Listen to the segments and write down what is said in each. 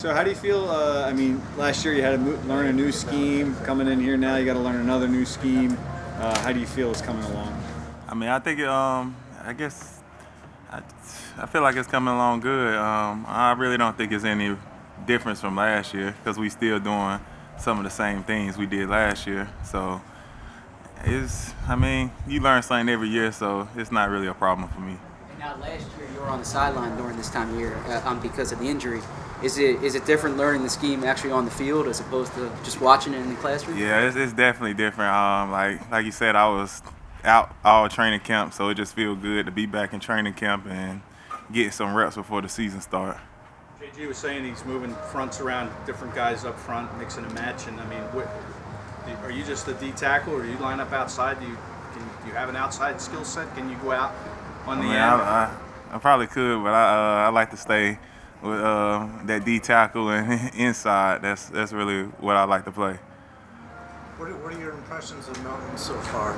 So how do you feel? I mean, last year you had to learn a new scheme. Coming in here now, you got to learn another new scheme. How do you feel it's coming along? I mean, I think I guess I, I feel like it's coming along good. I really don't think it's any difference from last year because we still doing some of the same things we did last year. So I mean, you learn something every year, so it's not really a problem for me. And now, last year you were on the sideline during this time of year because of the injury. Is it different learning the scheme actually on the field as opposed to just watching it in the classroom? Yeah, it's definitely different. Like you said, I was out all training camp, so it just feels good to be back in training camp and get some reps before the season starts. JG was saying he's moving fronts around, different guys up front, mixing and matching. I mean, are you just a D tackle, or do you line up outside? Do you have an outside skill set? Can you go out on the end? I probably could, but I like to stay with that D tackle and inside. That's really what I like to play. What are your impressions of Milton so far?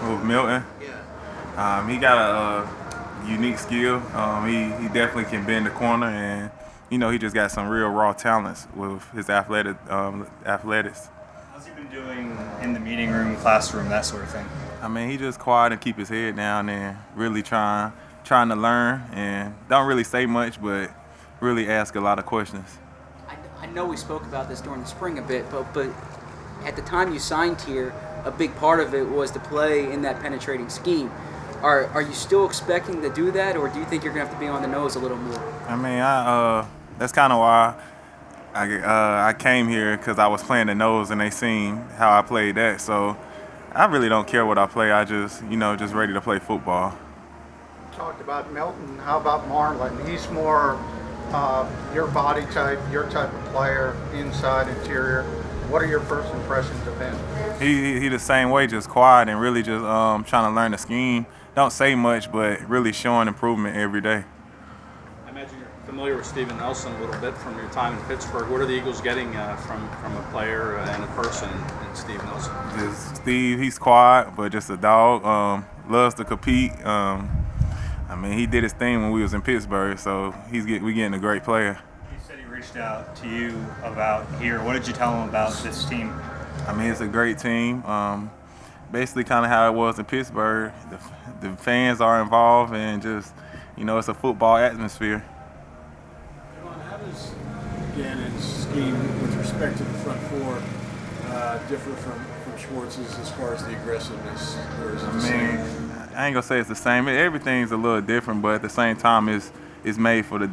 With Milton? Yeah. He got a unique skill. He definitely can bend the corner, and he just got some real raw talents with his athletics. How's he been doing in the meeting room, classroom, that sort of thing? I mean, he just quiet and keep his head down and really trying to learn, and don't really say much, but really ask a lot of questions. I know we spoke about this during the spring a bit, but at the time you signed here, a big part of it was to play in that penetrating scheme. Are you still expecting to do that, or do you think you're going to have to be on the nose a little more? I mean, that's kind of why I came here, because I was playing the nose and they seen how I played that. So I really don't care what I play. I just ready to play football. Talked about Milton. How about Marlon? He's more your body type, your type of player, inside, interior. What are your first impressions of him? He the same way, just quiet and really just trying to learn the scheme. Don't say much, but really showing improvement every day. I imagine you're familiar with Steven Nelson a little bit from your time in Pittsburgh. What are the Eagles getting from a player and a person in Steve Nelson? Just Steve, he's quiet, but just a dog. Loves to compete. I mean, he did his thing when we was in Pittsburgh, so we getting a great player. You said he reached out to you about here. What did you tell him about this team? I mean, it's a great team. Basically, kind of how it was in Pittsburgh. The fans are involved, and just it's a football atmosphere. Javon, how does Gannon's scheme with respect to the front four differ from Schwartz's as far as the aggressiveness? Or is it the same? I ain't gonna say it's the same. Everything's a little different, but at the same time, it's made for the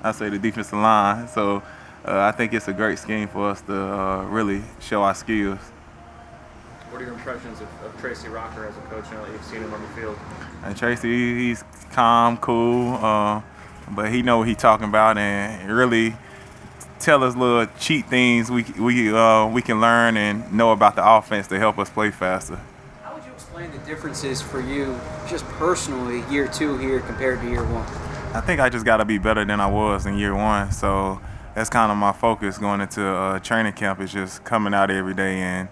defensive line. So I think it's a great scheme for us to really show our skills. What are your impressions of Tracy Rocker as a coach now that you've seen him on the field? And Tracy, he's calm, cool, but he know what he's talking about, and really tell us little cheat things we can learn and know about the offense to help us play faster. How would you explain the differences for you, just personally, year two here compared to year one? I think I just got to be better than I was in year one, so that's kind of my focus going into training camp, is just coming out every day and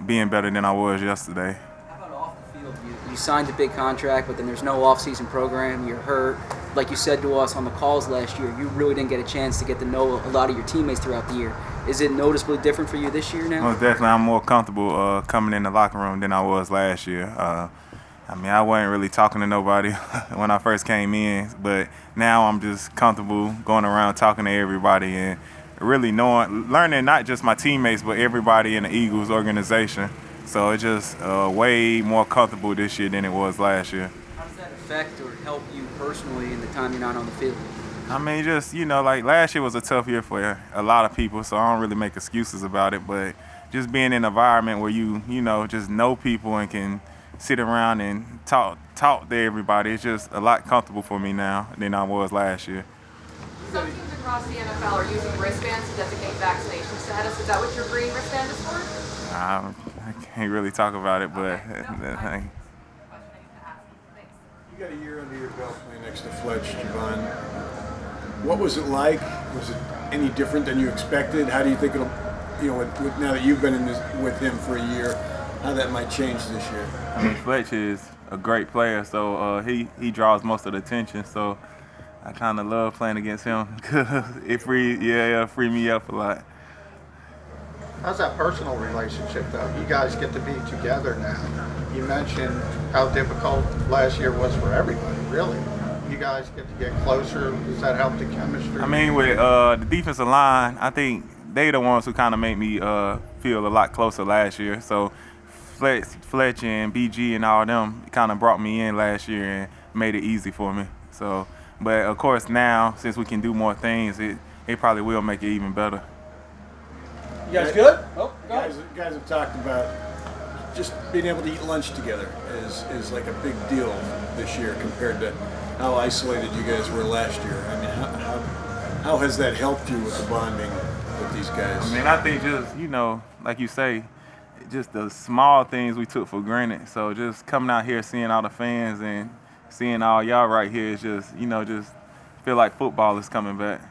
being better than I was yesterday. How about off the field? You signed a big contract, but then there's no off-season program. You're hurt. Like you said to us on the calls last year, you really didn't get a chance to get to know a lot of your teammates throughout the year. Is it noticeably different for you this year now? Most definitely, I'm more comfortable coming in the locker room than I was last year. I mean, I wasn't really talking to nobody when I first came in, but now I'm just comfortable going around talking to everybody and really learning not just my teammates, but everybody in the Eagles organization. So it's just way more comfortable this year than it was last year. How does that affect or help you personally in the time you're not on the field? I mean, just, like last year was a tough year for a lot of people, so I don't really make excuses about it, but just being in an environment where you just know people and can sit around and talk to everybody, it's just a lot comfortable for me now than I was last year. Some teams across the NFL are using wristbands to designate vaccination status. Is that what your green wristband is for? I can't really talk about it, but Okay. You got a year under your belt playing next to Fletch, Javon. What was it like? Was it any different than you expected? How do you think it'll, now that you've been with him for a year, how that might change this year? I mean, Fletch is a great player, so he draws most of the attention. So I kind of love playing against him because it free me up a lot. How's that personal relationship, though? You guys get to be together now. You mentioned how difficult last year was for everybody, really. You guys get to get closer. Does that help the chemistry? I mean, with the defensive line, I think they the ones who kind of made me feel a lot closer last year. So Fletch and BG and all them kind of brought me in last year and made it easy for me. So, but of course now, since we can do more things, it probably will make it even better. You guys good? Oh, go. Guys have talked about just being able to eat lunch together is like a big deal this year compared to how isolated you guys were last year. I mean, how has that helped you with the bonding with these guys? I mean, I think just, like you say, just the small things we took for granted. So just coming out here, seeing all the fans and seeing all y'all right here is just, just feel like football is coming back.